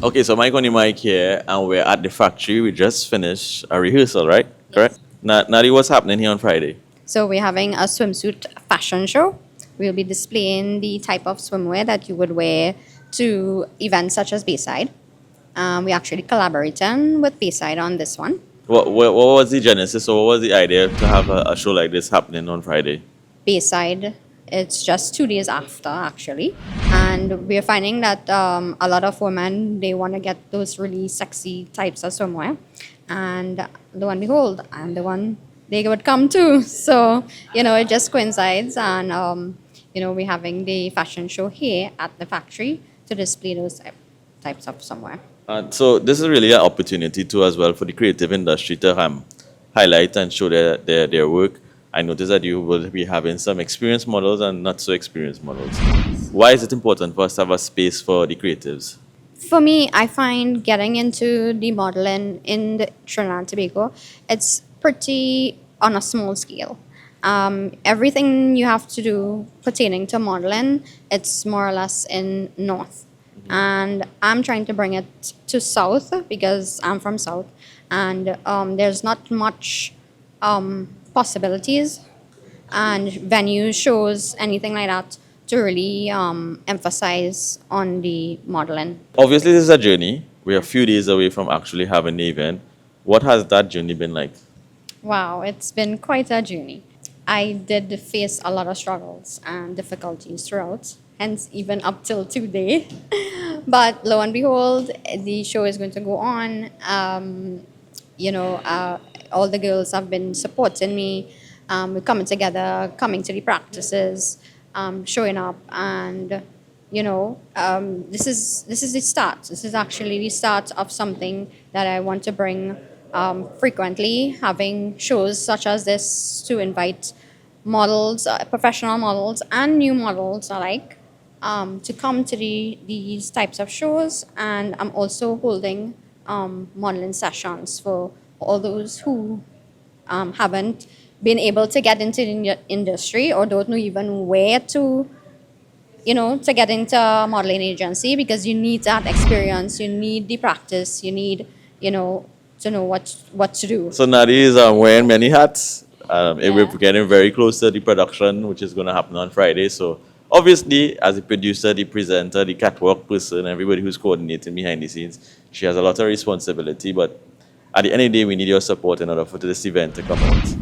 Okay, so Mike on the mic here, and we're at the factory. We just finished a rehearsal, right? Correct? Nadi, what's happening here on Friday? So we're having a swimsuit fashion show. We'll be displaying the type of swimwear that you would wear to events such as Bayside. We actually collaborating with Bayside on this one. What was the genesis, or what was the idea to have a show like this happening on Friday? Bayside, it's just 2 days after actually, and we're finding that a lot of women they want to get those really sexy types of swimwear, and lo and behold, I'm the one they would come to. So it just coincides, and we're having the fashion show here at the factory to display those types of swimwear. So this is really an opportunity too as well for the creative industry to highlight and show their work. I noticed that you will be having some experienced models and not so experienced models. Why is it important for us to have a space for the creatives? For me, I find getting into the modeling in the Trinidad and Tobago, it's pretty on a small scale. Everything you have to do pertaining to modeling, it's more or less in North. And I'm trying to bring it to South because I'm from South. And there's not much possibilities and venues, shows, anything like that to really emphasize on the modeling. Obviously, this is a journey. We're a few days away from actually having the event. What has that journey been like? Wow, it's been quite a journey. I did face a lot of struggles and difficulties throughout, hence even up till today. But lo and behold, the show is going to go on. All the girls have been supporting me. We're coming together, coming to the practices, showing up, and this is the start. This is actually the start of something that I want to bring frequently, having shows such as this to invite models, professional models, and new models alike to come to these types of shows. And I'm also holding modeling sessions for all those who haven't been able to get into the industry or don't know even where to get into a modeling agency, because you need that experience, you need the practice, you need to know what to do. So Nadi is wearing many hats. And we're Yeah. getting very close to the production, which is going to happen on Friday. So obviously, as the producer, the presenter, the catwalk person, everybody who's coordinating behind the scenes, she has a lot of responsibility. But at the end of the day, we need your support in order for this event to come out.